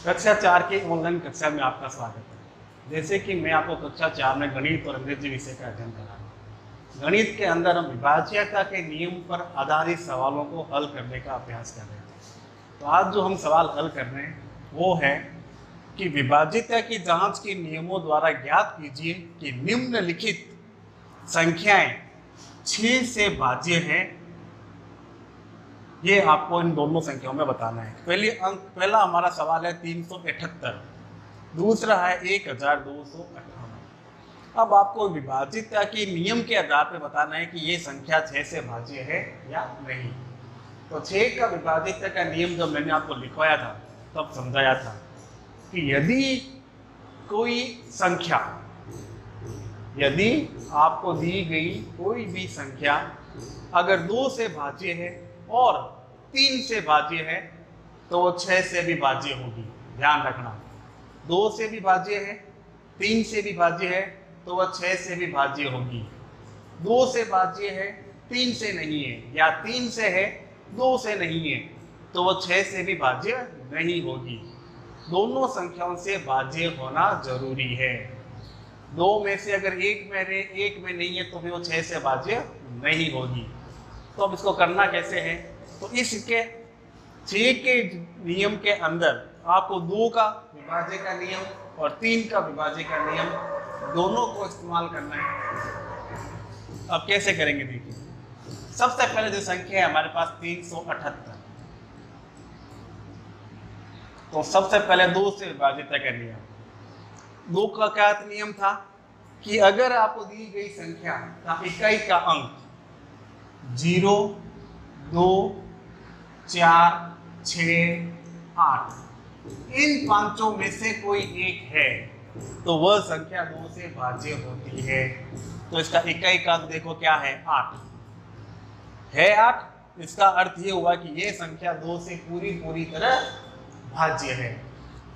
कक्षा 4 की ऑनलाइन कक्षा में आपका स्वागत है। जैसे कि मैं आपको कक्षा 4 में गणित और अंग्रेजी विषय का अध्ययन करा रहा हूँ। गणित के अंदर हम विभाज्यता के नियम पर आधारित सवालों को हल करने का अभ्यास कर रहे हैं। तो आज जो हम सवाल हल कर रहे हैं वो है कि विभाज्यता की जांच के नियमों द्वारा ज्ञात कीजिए कि निम्नलिखित संख्याएं 6 से भाज्य है। ये आपको इन दोनों संख्याओं में बताना है। पहला हमारा सवाल है 378, दूसरा है 1258। अब आपको विभाज्यता के नियम के आधार पर बताना है कि ये संख्या 6 से भाज्य है या नहीं। तो 6 का विभाज्यता का नियम जब मैंने आपको लिखवाया था तब समझाया था कि यदि आपको दी गई कोई भी संख्या अगर 2 से भाज्य है और 3 से भाज्य है तो वो 6 से भी भाज्य होगी। ध्यान रखना, 2 से भी भाज्य है, 3 से भी भाज्य है तो वह 6 से भी भाज्य होगी। 2 से भाज्य है, 3 से नहीं है, या 3 से है, 2 से नहीं है तो वह 6 से भी भाज्य नहीं होगी। दोनों संख्याओं से भाज्य होना जरूरी है। 2 में से अगर एक में नहीं है तो फिर वो 6 से भाज्य नहीं होगी। तो अब इसको करना कैसे है? तो इसके 6 के नियम के अंदर आपको 2 का विभाज्य का नियम और 3 का विभाज्य का नियम दोनों को इस्तेमाल करना है। अब कैसे करेंगे देखिए। सबसे पहले जो संख्या है हमारे पास 378, तो सबसे पहले 2 से विभाज्यता का नियम। 2 का क्या नियम था कि अगर आपको दी गई संख्या का इकाई का अंक 0, 2, 4, 6, 8 इन पांचों में से कोई एक है तो वह संख्या 2 से भाज्य होती है। तो इसका इकाई का अंक देखो क्या है, 8 है। 8 इसका अर्थ ये हुआ कि यह संख्या 2 से पूरी तरह भाज्य है।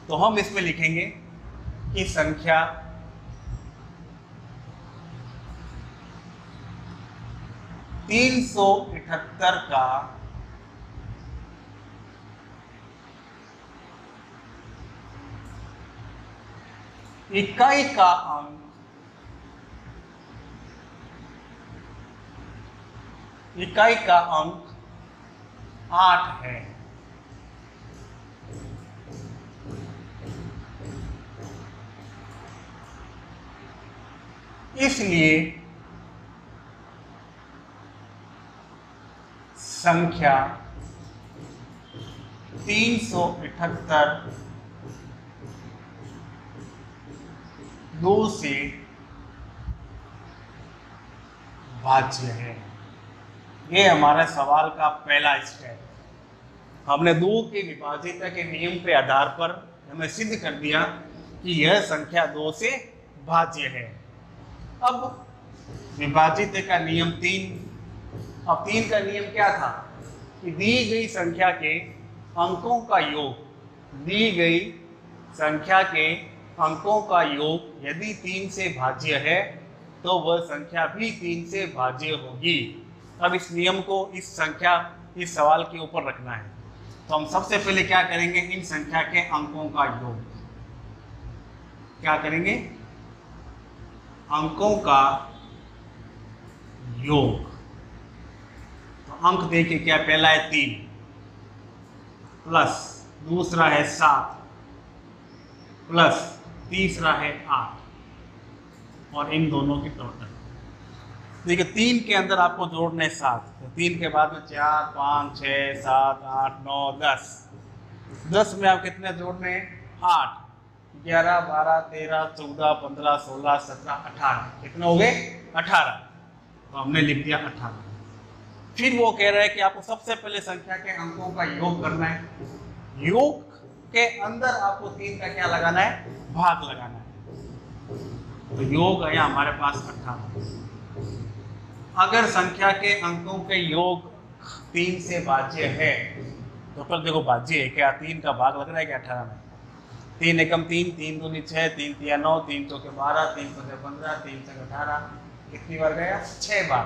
तो हम इसमें लिखेंगे कि संख्या 378 का इकाई का अंक 8 है। इसलिए संख्या 378 2 से भाज्य है। ये हमारे सवाल का पहला स्टेप। हमने 2 के विभाज्यता के नियम के आधार पर हमें सिद्ध कर दिया कि यह संख्या 2 से भाज्य है। अब विभाज्यता का नियम 3। अब 3 का नियम क्या था कि दी गई संख्या के अंकों का योग, दी गई संख्या के अंकों का योग यदि 3 से भाज्य है तो वह संख्या भी 3 से भाज्य होगी। अब इस नियम को इस सवाल के ऊपर रखना है। तो हम सबसे पहले क्या करेंगे, इन संख्या के अंकों का योग। क्या करेंगे? अंकों का योग। तो अंक देखिए क्या, पहला है 3 प्लस दूसरा है 7 प्लस तीसरा है 8 और इन दोनों की टोटल देखिए। 3 के अंदर आपको जोड़ने 7, तो 3 के बाद में 4, 5, 6, 7, 8, 9, 10। 10 में आप कितने जोड़ने हैं? 8, 11, 12, 13, 14, 15, 16, 17, 18। कितने हो गए? 18। तो हमने लिख दिया 18। फिर वो कह रहा है कि आपको सबसे पहले संख्या के अंकों का योग करना है। योग के अंदर आपको 3 का क्या लगाना है? भाग लगाना है। तो योग है हमारे पास 18। अगर संख्या के अंकों के योग 3 से भाज्य है तो फिर देखो भाज्य है क्या, 3 का भाग लग रहा है क्या 18 में? 3 एकम 3, 3 दूनी 6, 3 तिया 9, 3 चौके 12, 3 पंजे 15, 3 छके 18। कितनी बार गया? 6 बार।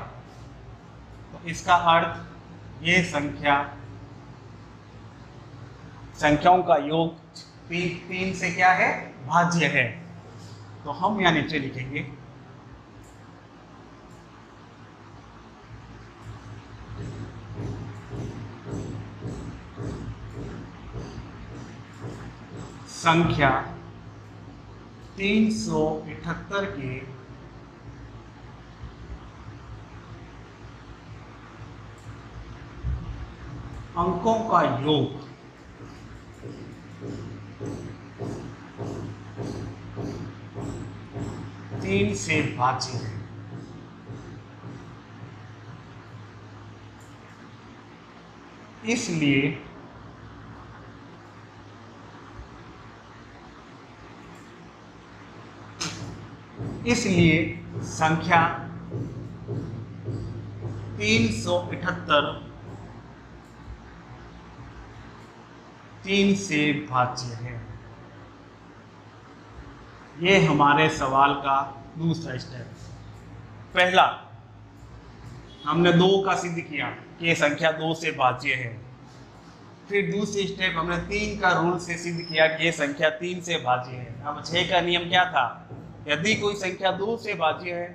तो इसका अर्थ ये संख्याओं का योग तीन से क्या है, भाज्य है। तो हम यहाँ नीचे लिखेंगे संख्या 378 के अंकों का योग 3 से भाज्य है। इसलिए संख्या 378 3 से भाज्य है। ये हमारे सवाल का दूसरा स्टेप। पहला हमने 2 का सिद्ध किया कि ये संख्या 2 से भाज्य है। फिर दूसरी स्टेप हमने 3 का रूल से सिद्ध किया कि ये संख्या 3 से भाज्य है। अब 6 का नियम क्या था, यदि कोई संख्या 2 से भाज्य है,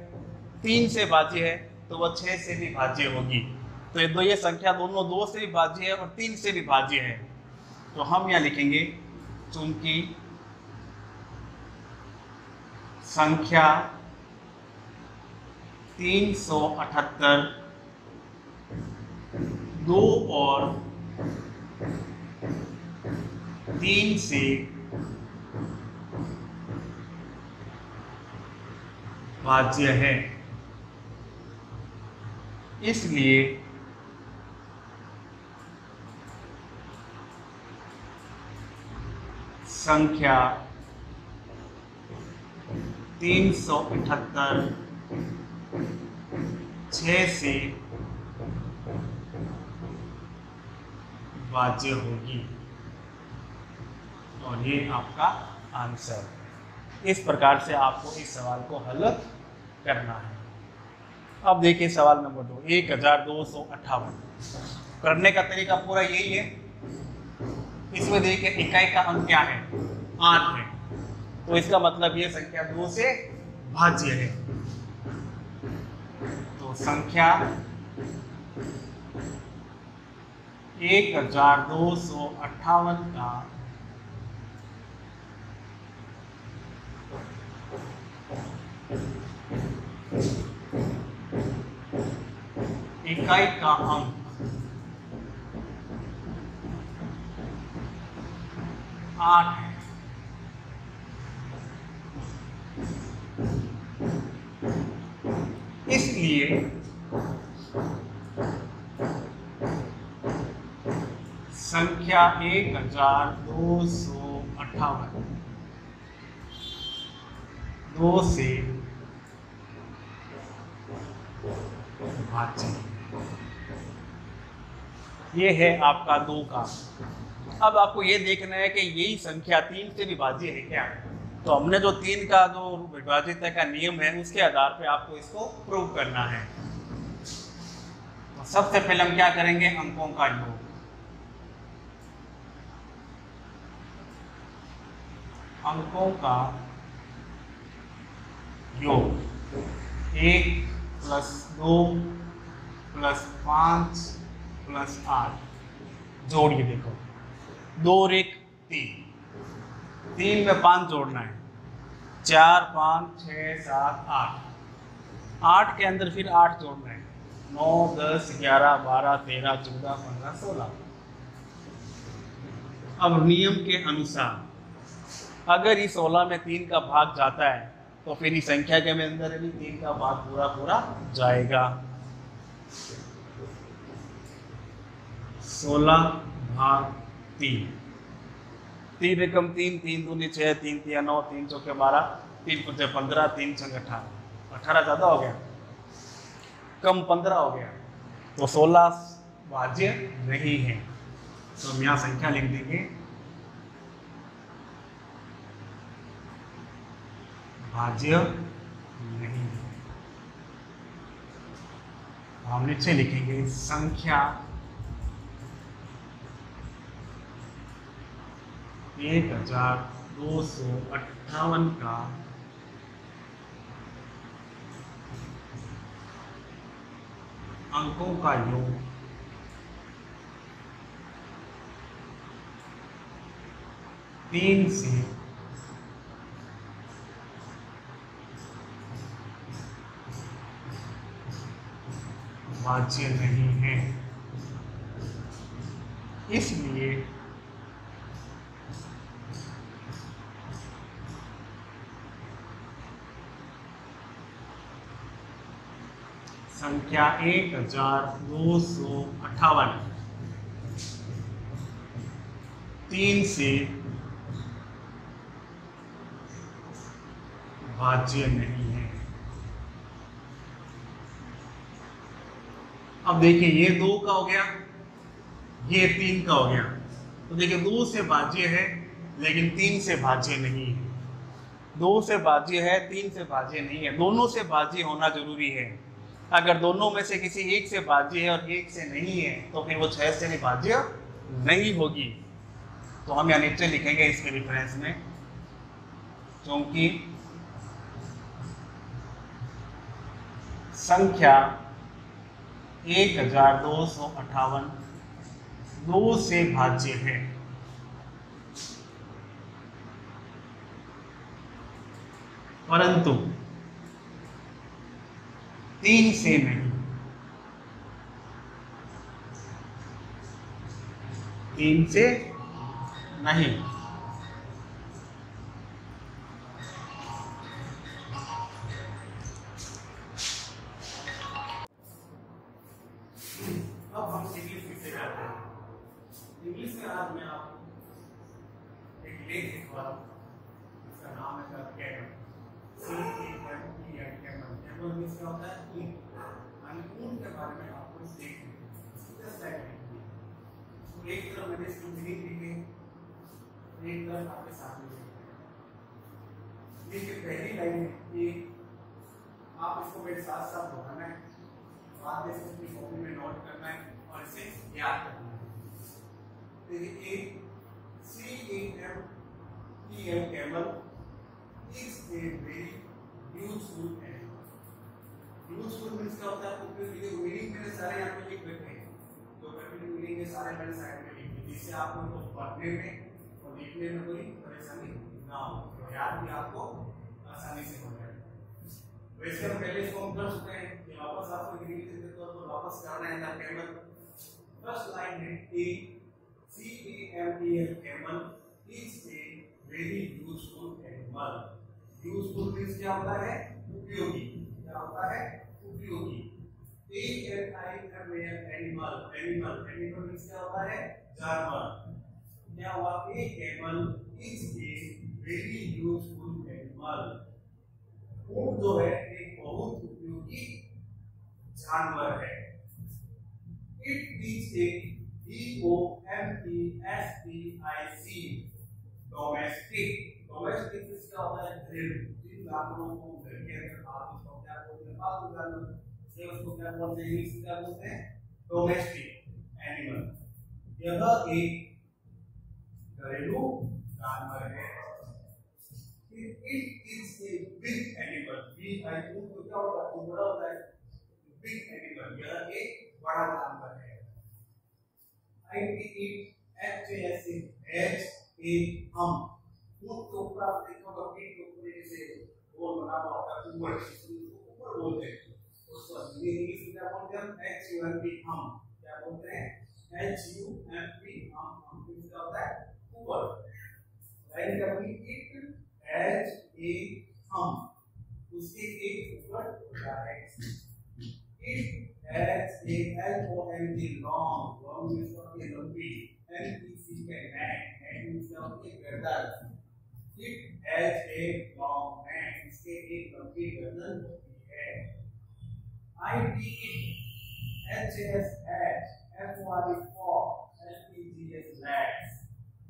3 से भाज्य है, तो वह 6 से भी भाज्य होगी। तो ये संख्या दोनों 2 से भी भाज्य है और 3 से भी भाज्य है। तो हम यहाँ लिखेंगे चूंकि संख्या 378 2 और 3 से भाज्य है, इसलिए संख्या 378 6 से भाज्य होगी। और ये आपका आंसर। इस प्रकार से आपको इस सवाल को हल करना है। अब देखिए सवाल नंबर 2, 1258। करने का तरीका पूरा यही है। इसमें देखिए इकाई का अंक क्या है, 8 है। तो इसका मतलब ये संख्या 2 से भाज्य है। तो संख्या 1258 का इकाई का अंक 8 है। इसलिए संख्या 1258 2 से भाज्य। ये है आपका 2 का। अब आपको ये देखना है कि यही संख्या 3 से विभाज्य है क्या। तो हमने जो 3 का जो विभाजित का नियम है उसके आधार पे आपको इसको प्रूव करना है। तो सबसे पहले हम क्या करेंगे, अंकों का योग। अंकों का योग 1 + 2 + 5 + 8 जोड़िए। देखो 2 और 1 3, 3 में 5 जोड़ना है, 4 5 6 7 8, 8 के अंदर फिर 8 जोड़ना है, 9 10 11 12 13 14 15 16। अब नियम के अनुसार अगर इस 16 में 3 का भाग जाता है तो फिर इस संख्या के अंदर भी 3 का भाग पूरा पूरा जाएगा। 16/3, 3 रकम 3, 3 दूनी 6, 3 तिया 9, 3 चौके 12, 3 पंजे 15, 3 छंग 18। 18 ज़्यादा हो गया, कम 15 हो गया, तो 16 भाज्य नहीं है। तो हम यहाँ संख्या लिख देंगे भाज्य नहीं। हम नीचे लिखेंगे संख्या 1258 का अंकों का योग 3 से भाज्य नहीं है, इसलिए संख्या 1258 3 से भाज्य नहीं है। अब देखिए ये 2 का हो गया, ये 3 का हो गया, तो देखिए 2 से भाज्य है लेकिन 3 से भाज्य नहीं है। 2 से भाज्य है, 3 से भाज्य नहीं है, दोनों से भाज्य होना जरूरी है। अगर दोनों में से किसी एक से भाज्य है और एक से नहीं है तो फिर वो 6 से भाज्य नहीं होगी। तो हम यहाँ नीचे लिखेंगे इसके रेफरेंस में, क्योंकि संख्या 1258 2 से भाज्य है, परंतु 3 से नहीं। 3 से नहीं। अब हम इंग्लिश किससे करते हैं? इंग्लिश में आज मैं आपको एक लेख लिखवा दूं, इसका नाम है कैमल। कैमल मींस क्या होता है? ऊन। ऊन के बारे में आपको इस लेख में एक तरफ मैंने इसकी मीनिंग लिखी, एक तरफ आपके सामने देखिए पहली लाइन है कि आप इसको मेरे साथ साथ दोहराना है, बाद में इसको अपनी कॉपी में नोट करना है और इसे याद करना है। देखिए CAMEL camel is a very useful animal। Useful means क्या होता है? उपयोगी। मीनिंग मैंने सारे यहाँ पे लिख रखे हैं, जो कंटिन्यू मीनिंग है सारे मैंने साइड में लिख दिए, जिससे आपको इनको पढ़ने में और लिखने में कोई परेशानी ना हो, तो याद भी आपको आसानी से हो जाए। वैसे हम पहले इसको हम कर चुके हैं कि वापस आपको रिवीजन देते हैं, तो वापस करना है ना कैमल। फर्स्ट लाइन है CAMEL camel is a very useful animal। Useful means क्या होता है? उपयोगी। क्या होता है? उपयोगी। एनिमल मींस क्या होता है? जानवर। क्या हुआ? A camel is a very useful animal. ऊंट जो है एक बहुत उपयोगी जानवर है। It is a DOMESTIC domestic. Domestic क्या होता है? घरेलू। जिन जानवरों को घर के अंदर पालते हैं क्या बोलते हैं? पालतू जानवर। इसलिए उसको क्या बोलते हैं? इंग्लिश में क्या बोलते हैं? Domestic animal. यह एक घरेलू जानवर है। It is a big animal। क्या होता है? बड़ा होता है। बिग एनिमल, यह एक बड़ा जानवर है। हम ऊंट के ऊपर आप देखोगे पीठ के ऊपर जैसे गोल बना हुआ होता है, ऊपर ऊपर बोलते हैं उसको इंग्लिश में क्या बोलते हैं? HUMP हम। क्या बोलते हैं? HUMP हम। क्या होता है? ऊपर। लाइन क्या बनी? इट हैज ए हम, उसके एक ऊपर होता है। It has a LONG long. Long means लंबी। NEC का नेक। नेक मींस गर्दन। It has a long neck। इसके एक लंबी गर्दन होती है। ITE HAS hat। FOR for। LEGS legs।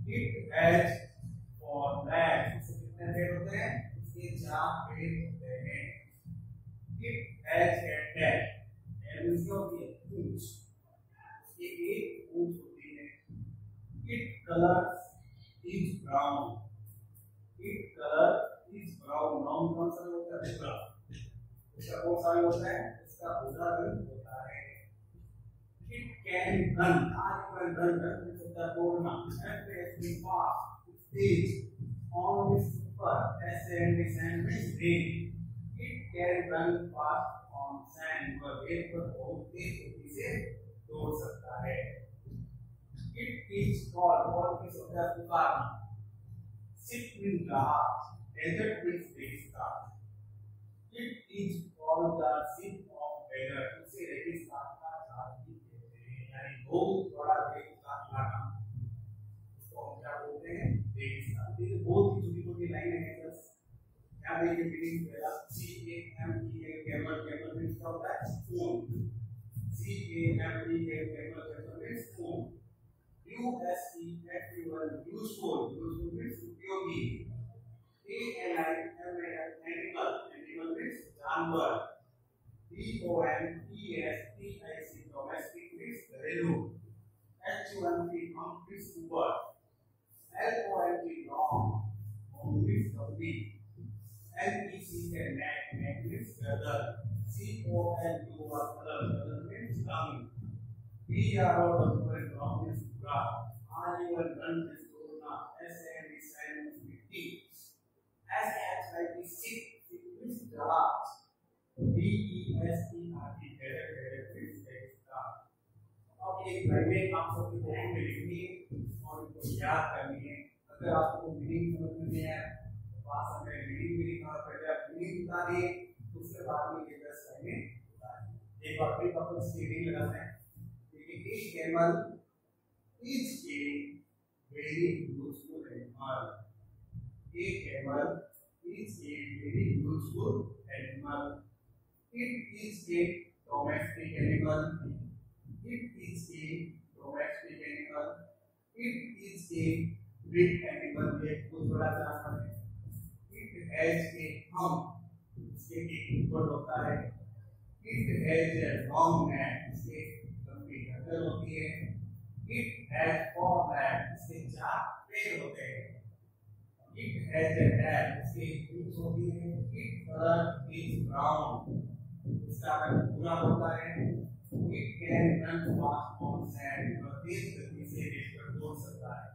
It has 4 legs। इसके कितने पैर होते हैं? इसके 4 पैर होते हैं। It has a tail। tail means क्या होती है? पूंछ। इसकी एक पूंछ होती है। It colors is brown. Its color is brown. Brown कौन सा होता है? भूरा. इसका कौन सा होता है? इसका भूरा रंग होता है. It can run. आज मैं run होता है बोलना. F fast. Stage on this super sand means rain. It can run fast on sand. वह रेत पर बहुत तेज गति से दौड़ सकता है. It is called what is of the पुकारना. Sit means grass. Desert means रेगिस्तान. It is called the seat of desert. उसे रेगिस्तान का झाड़ भी कहते हैं. यानी बहुत बड़ा रेगिस्तान इलाका. इसको हम क्या बोलते हैं? रेगिस्तान. ये बहुत ही छोटी-छोटी लाइन है बस. यहाँ देखिए मीनिंग पहला CAMEL camel means क्या होता है? Spoon. CAMEL camel means spoon. USEFUL useful means उपयोगी. animal means जानवर. DOMESTIC domestic means घरेलू. HUMP means ऊपर. LONG long means लंबी. NEC neck means feather. COLUR means tongue. PRO means grass. RUN means corona. SAN means mitti. SHIT means grass. DESTRT means extra. अब ये meaning आप सबको ध्यान में लिखनी है और इनको याद करनी है. अगर आपको मीनिंग समझ में नहीं आया तो पास में मीनिंग भी लिखा पहले आप मीनिंग बता दिए उसके बाद में ये 10 लाइनें बता दी. एक बार फिर आपको स्क्रीन लगाना है. Each camel is a very useful animal. A camel is a very useful animal. It is a domestic animal. It is a domestic animal. It is a big animal. एक बहुत बड़ा जानवर है. It has a hump. इसके एक ऊपर होता है. It has a long neck. इसके होती है. It has 4 legs. इसके 4 पैर होते हैं. It has a tail. इसके पूंछ होती है. Its color is brown. इसका रंग भूरा होता है. It can run fast on sand. और तेज गति से रेत पर दौड़ सकता है.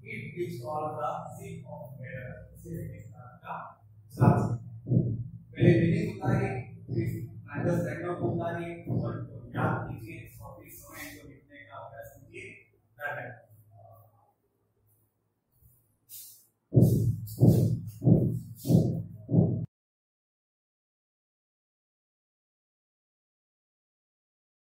It is called the seat of desert. इसे रेगिस्तान का साथ है. पहले मीनिंग बताइए, फिर अंडरस्टैंडिंग बताइए और याद कीजिए.